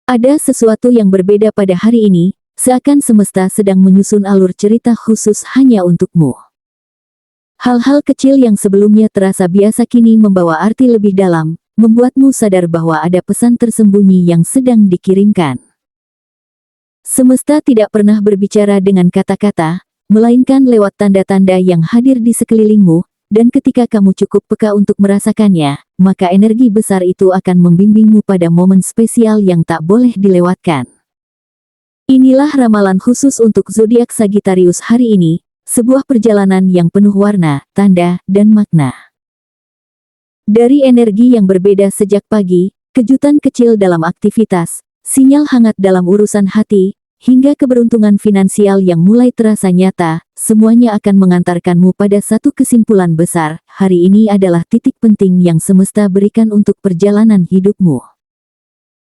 Ada sesuatu yang berbeda pada hari ini, seakan semesta sedang menyusun alur cerita khusus hanya untukmu. Hal-hal kecil yang sebelumnya terasa biasa kini membawa arti lebih dalam, membuatmu sadar bahwa ada pesan tersembunyi yang sedang dikirimkan. Semesta tidak pernah berbicara dengan kata-kata, melainkan lewat tanda-tanda yang hadir di sekelilingmu, dan ketika kamu cukup peka untuk merasakannya, maka energi besar itu akan membimbingmu pada momen spesial yang tak boleh dilewatkan. Inilah ramalan khusus untuk zodiak Sagittarius hari ini, sebuah perjalanan yang penuh warna, tanda, dan makna. Dari energi yang berbeda sejak pagi, kejutan kecil dalam aktivitas, sinyal hangat dalam urusan hati, hingga keberuntungan finansial yang mulai terasa nyata, semuanya akan mengantarkanmu pada satu kesimpulan besar. Hari ini adalah titik penting yang semesta berikan untuk perjalanan hidupmu.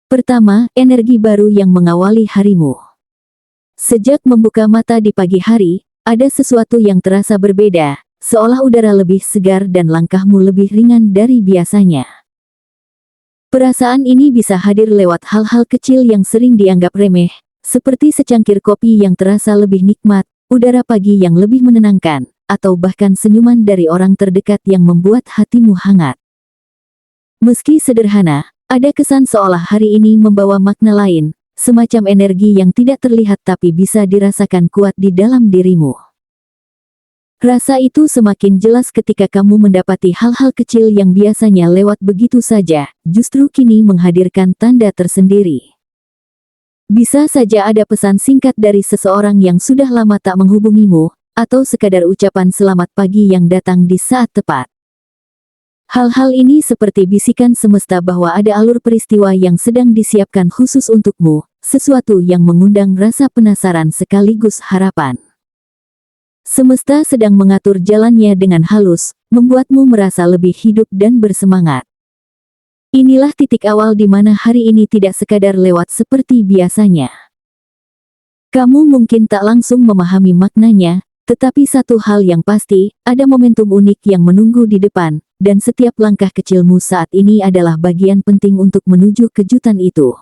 Pertama, energi baru yang mengawali harimu. Sejak membuka mata di pagi hari, ada sesuatu yang terasa berbeda, seolah udara lebih segar dan langkahmu lebih ringan dari biasanya. Perasaan ini bisa hadir lewat hal-hal kecil yang sering dianggap remeh, seperti secangkir kopi yang terasa lebih nikmat, udara pagi yang lebih menenangkan, atau bahkan senyuman dari orang terdekat yang membuat hatimu hangat. Meski sederhana, ada kesan seolah hari ini membawa makna lain, semacam energi yang tidak terlihat tapi bisa dirasakan kuat di dalam dirimu. Rasa itu semakin jelas ketika kamu mendapati hal-hal kecil yang biasanya lewat begitu saja, justru kini menghadirkan tanda tersendiri. Bisa saja ada pesan singkat dari seseorang yang sudah lama tak menghubungimu, atau sekadar ucapan selamat pagi yang datang di saat tepat. Hal-hal ini seperti bisikan semesta bahwa ada alur peristiwa yang sedang disiapkan khusus untukmu, sesuatu yang mengundang rasa penasaran sekaligus harapan. Semesta sedang mengatur jalannya dengan halus, membuatmu merasa lebih hidup dan bersemangat. Inilah titik awal di mana hari ini tidak sekadar lewat seperti biasanya. Kamu mungkin tak langsung memahami maknanya, tetapi satu hal yang pasti, ada momentum unik yang menunggu di depan, dan setiap langkah kecilmu saat ini adalah bagian penting untuk menuju kejutan itu.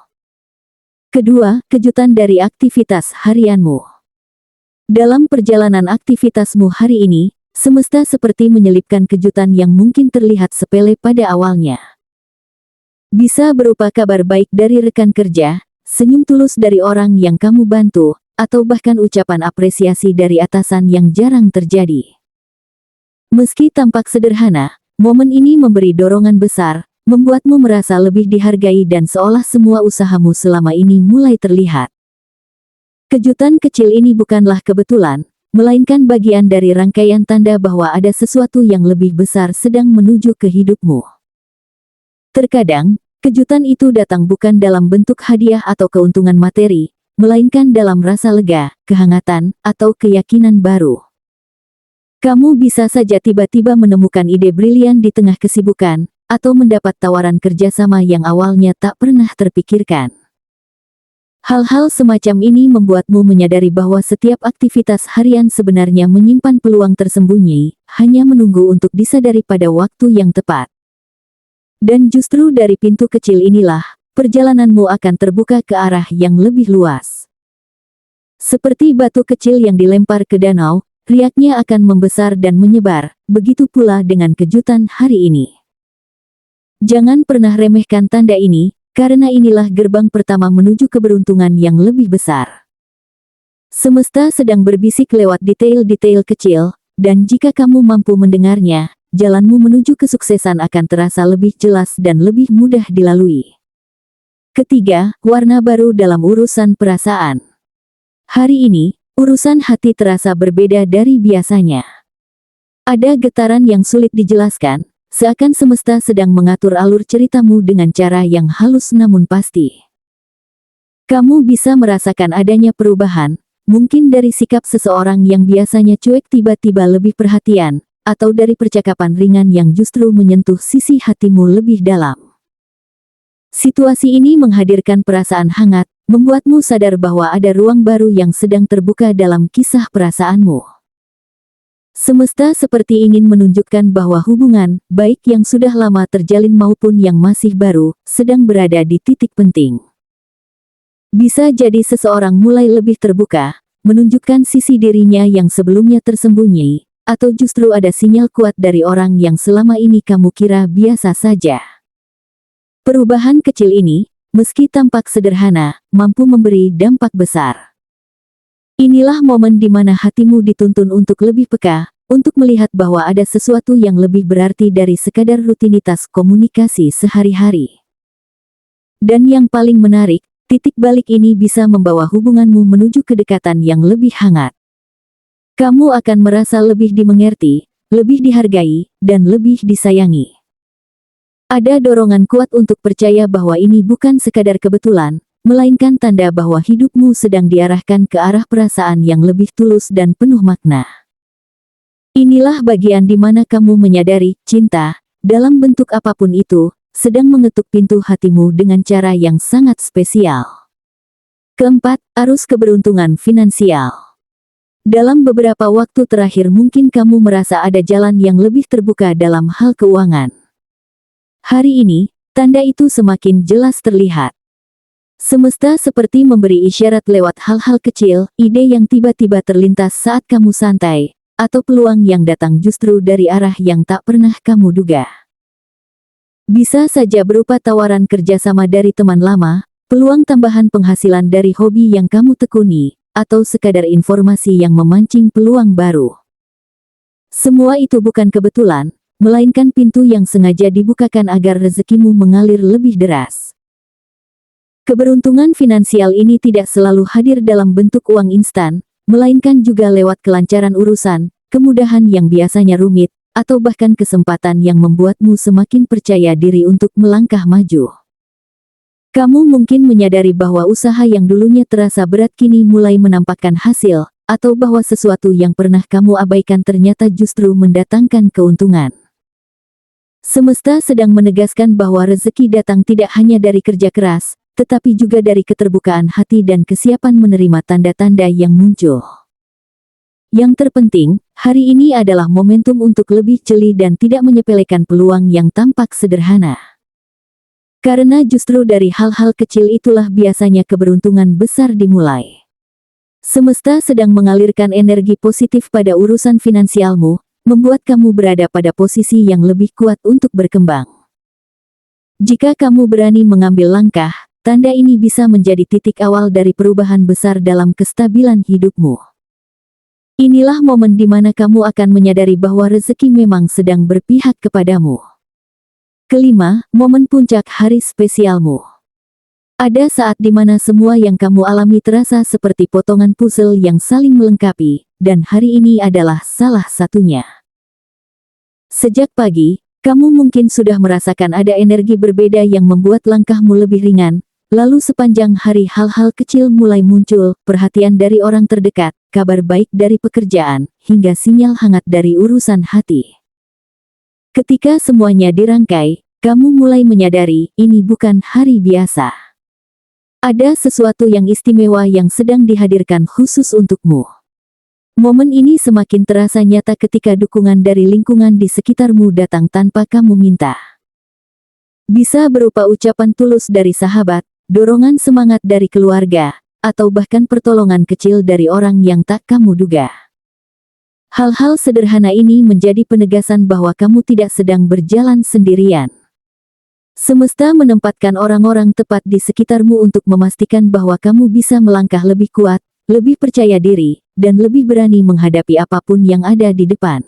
Kedua, kejutan dari aktivitas harianmu. Dalam perjalanan aktivitasmu hari ini, semesta seperti menyelipkan kejutan yang mungkin terlihat sepele pada awalnya. Bisa berupa kabar baik dari rekan kerja, senyum tulus dari orang yang kamu bantu, atau bahkan ucapan apresiasi dari atasan yang jarang terjadi. Meski tampak sederhana, momen ini memberi dorongan besar, membuatmu merasa lebih dihargai dan seolah semua usahamu selama ini mulai terlihat. Kejutan kecil ini bukanlah kebetulan, melainkan bagian dari rangkaian tanda bahwa ada sesuatu yang lebih besar sedang menuju ke hidupmu. Terkadang, kejutan itu datang bukan dalam bentuk hadiah atau keuntungan materi, melainkan dalam rasa lega, kehangatan, atau keyakinan baru. Kamu bisa saja tiba-tiba menemukan ide brilian di tengah kesibukan, atau mendapat tawaran kerjasama yang awalnya tak pernah terpikirkan. Hal-hal semacam ini membuatmu menyadari bahwa setiap aktivitas harian sebenarnya menyimpan peluang tersembunyi, hanya menunggu untuk disadari pada waktu yang tepat. Dan justru dari pintu kecil inilah, perjalananmu akan terbuka ke arah yang lebih luas. Seperti batu kecil yang dilempar ke danau, riaknya akan membesar dan menyebar, begitu pula dengan kejutan hari ini. Jangan pernah remehkan tanda ini, karena inilah gerbang pertama menuju keberuntungan yang lebih besar. Semesta sedang berbisik lewat detail-detail kecil, dan jika kamu mampu mendengarnya, jalanmu menuju kesuksesan akan terasa lebih jelas dan lebih mudah dilalui. Ketiga, warna baru dalam urusan perasaan. Hari ini, urusan hati terasa berbeda dari biasanya. Ada getaran yang sulit dijelaskan, seakan semesta sedang mengatur alur ceritamu dengan cara yang halus namun pasti. Kamu bisa merasakan adanya perubahan, mungkin dari sikap seseorang yang biasanya cuek tiba-tiba lebih perhatian, atau dari percakapan ringan yang justru menyentuh sisi hatimu lebih dalam. Situasi ini menghadirkan perasaan hangat, membuatmu sadar bahwa ada ruang baru yang sedang terbuka dalam kisah perasaanmu. Semesta seperti ingin menunjukkan bahwa hubungan, baik yang sudah lama terjalin maupun yang masih baru, sedang berada di titik penting. Bisa jadi seseorang mulai lebih terbuka, menunjukkan sisi dirinya yang sebelumnya tersembunyi, atau justru ada sinyal kuat dari orang yang selama ini kamu kira biasa saja. Perubahan kecil ini, meski tampak sederhana, mampu memberi dampak besar. Inilah momen di mana hatimu dituntun untuk lebih peka, untuk melihat bahwa ada sesuatu yang lebih berarti dari sekadar rutinitas komunikasi sehari-hari. Dan yang paling menarik, titik balik ini bisa membawa hubunganmu menuju kedekatan yang lebih hangat. Kamu akan merasa lebih dimengerti, lebih dihargai, dan lebih disayangi. Ada dorongan kuat untuk percaya bahwa ini bukan sekadar kebetulan, melainkan tanda bahwa hidupmu sedang diarahkan ke arah perasaan yang lebih tulus dan penuh makna. Inilah bagian di mana kamu menyadari, cinta, dalam bentuk apapun itu, sedang mengetuk pintu hatimu dengan cara yang sangat spesial. Keempat, arus keberuntungan finansial. Dalam beberapa waktu terakhir mungkin kamu merasa ada jalan yang lebih terbuka dalam hal keuangan. Hari ini, tanda itu semakin jelas terlihat. Semesta seperti memberi isyarat lewat hal-hal kecil, ide yang tiba-tiba terlintas saat kamu santai, atau peluang yang datang justru dari arah yang tak pernah kamu duga. Bisa saja berupa tawaran kerjasama dari teman lama, peluang tambahan penghasilan dari hobi yang kamu tekuni, atau sekadar informasi yang memancing peluang baru. Semua itu bukan kebetulan, melainkan pintu yang sengaja dibukakan agar rezekimu mengalir lebih deras. Keberuntungan finansial ini tidak selalu hadir dalam bentuk uang instan, melainkan juga lewat kelancaran urusan, kemudahan yang biasanya rumit, atau bahkan kesempatan yang membuatmu semakin percaya diri untuk melangkah maju. Kamu mungkin menyadari bahwa usaha yang dulunya terasa berat kini mulai menampakkan hasil, atau bahwa sesuatu yang pernah kamu abaikan ternyata justru mendatangkan keuntungan. Semesta sedang menegaskan bahwa rezeki datang tidak hanya dari kerja keras, tetapi juga dari keterbukaan hati dan kesiapan menerima tanda-tanda yang muncul. Yang terpenting, hari ini adalah momentum untuk lebih jeli dan tidak menyepelekan peluang yang tampak sederhana. Karena justru dari hal-hal kecil itulah biasanya keberuntungan besar dimulai. Semesta sedang mengalirkan energi positif pada urusan finansialmu, membuat kamu berada pada posisi yang lebih kuat untuk berkembang. Jika kamu berani mengambil langkah, tanda ini bisa menjadi titik awal dari perubahan besar dalam kestabilan hidupmu. Inilah momen di mana kamu akan menyadari bahwa rezeki memang sedang berpihak kepadamu. Kelima, momen puncak hari spesialmu. Ada saat di mana semua yang kamu alami terasa seperti potongan puzzle yang saling melengkapi, dan hari ini adalah salah satunya. Sejak pagi, kamu mungkin sudah merasakan ada energi berbeda yang membuat langkahmu lebih ringan. Lalu sepanjang hari hal-hal kecil mulai muncul, perhatian dari orang terdekat, kabar baik dari pekerjaan, hingga sinyal hangat dari urusan hati. Ketika semuanya dirangkai, kamu mulai menyadari, ini bukan hari biasa. Ada sesuatu yang istimewa yang sedang dihadirkan khusus untukmu. Momen ini semakin terasa nyata ketika dukungan dari lingkungan di sekitarmu datang tanpa kamu minta. Bisa berupa ucapan tulus dari sahabat, dorongan semangat dari keluarga, atau bahkan pertolongan kecil dari orang yang tak kamu duga. Hal-hal sederhana ini menjadi penegasan bahwa kamu tidak sedang berjalan sendirian. Semesta menempatkan orang-orang tepat di sekitarmu untuk memastikan bahwa kamu bisa melangkah lebih kuat, lebih percaya diri, dan lebih berani menghadapi apapun yang ada di depan.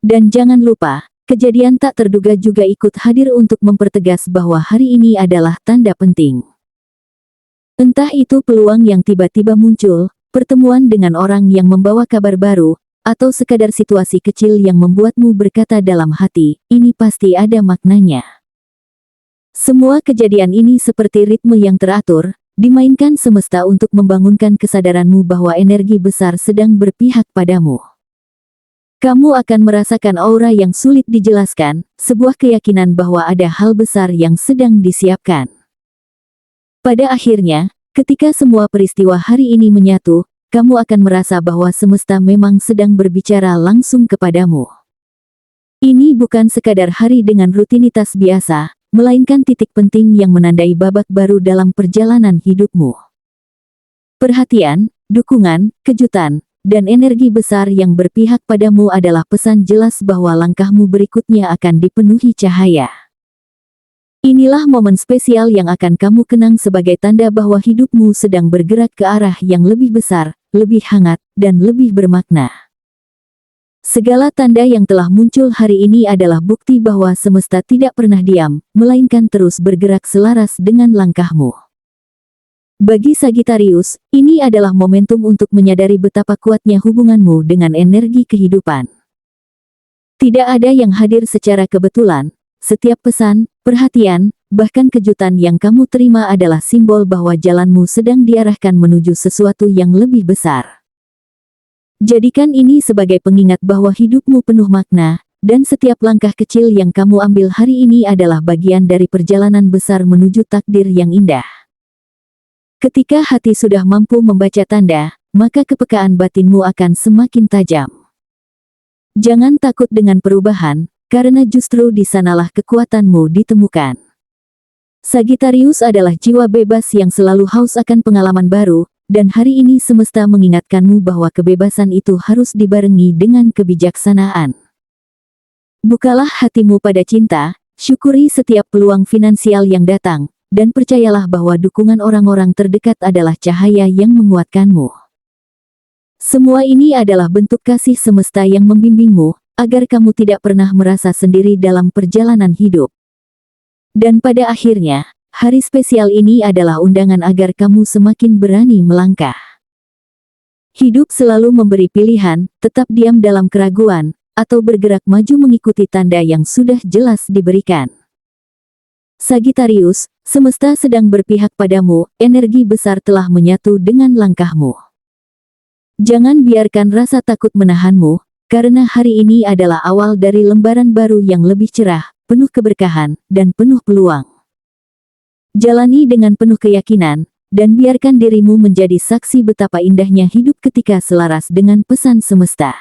Dan jangan lupa, kejadian tak terduga juga ikut hadir untuk mempertegas bahwa hari ini adalah tanda penting. Entah itu peluang yang tiba-tiba muncul, pertemuan dengan orang yang membawa kabar baru, atau sekadar situasi kecil yang membuatmu berkata dalam hati, ini pasti ada maknanya. Semua kejadian ini seperti ritme yang teratur, dimainkan semesta untuk membangunkan kesadaranmu bahwa energi besar sedang berpihak padamu. Kamu akan merasakan aura yang sulit dijelaskan, sebuah keyakinan bahwa ada hal besar yang sedang disiapkan. Pada akhirnya, ketika semua peristiwa hari ini menyatu, kamu akan merasa bahwa semesta memang sedang berbicara langsung kepadamu. Ini bukan sekadar hari dengan rutinitas biasa, melainkan titik penting yang menandai babak baru dalam perjalanan hidupmu. Perhatian, dukungan, kejutan, dan energi besar yang berpihak padamu adalah pesan jelas bahwa langkahmu berikutnya akan dipenuhi cahaya. Inilah momen spesial yang akan kamu kenang sebagai tanda bahwa hidupmu sedang bergerak ke arah yang lebih besar, lebih hangat, dan lebih bermakna. Segala tanda yang telah muncul hari ini adalah bukti bahwa semesta tidak pernah diam, melainkan terus bergerak selaras dengan langkahmu. Bagi Sagittarius, ini adalah momentum untuk menyadari betapa kuatnya hubunganmu dengan energi kehidupan. Tidak ada yang hadir secara kebetulan. Setiap pesan, perhatian, bahkan kejutan yang kamu terima adalah simbol bahwa jalanmu sedang diarahkan menuju sesuatu yang lebih besar. Jadikan ini sebagai pengingat bahwa hidupmu penuh makna, dan setiap langkah kecil yang kamu ambil hari ini adalah bagian dari perjalanan besar menuju takdir yang indah. Ketika hati sudah mampu membaca tanda, maka kepekaan batinmu akan semakin tajam. Jangan takut dengan perubahan, karena justru di sanalah kekuatanmu ditemukan. Sagittarius adalah jiwa bebas yang selalu haus akan pengalaman baru, dan hari ini semesta mengingatkanmu bahwa kebebasan itu harus dibarengi dengan kebijaksanaan. Bukalah hatimu pada cinta, syukuri setiap peluang finansial yang datang, dan percayalah bahwa dukungan orang-orang terdekat adalah cahaya yang menguatkanmu. Semua ini adalah bentuk kasih semesta yang membimbingmu, agar kamu tidak pernah merasa sendiri dalam perjalanan hidup. Dan pada akhirnya, hari spesial ini adalah undangan agar kamu semakin berani melangkah. Hidup selalu memberi pilihan, tetap diam dalam keraguan, atau bergerak maju mengikuti tanda yang sudah jelas diberikan. Sagittarius, semesta sedang berpihak padamu, energi besar telah menyatu dengan langkahmu. Jangan biarkan rasa takut menahanmu, karena hari ini adalah awal dari lembaran baru yang lebih cerah, penuh keberkahan, dan penuh peluang. Jalani dengan penuh keyakinan, dan biarkan dirimu menjadi saksi betapa indahnya hidup ketika selaras dengan pesan semesta.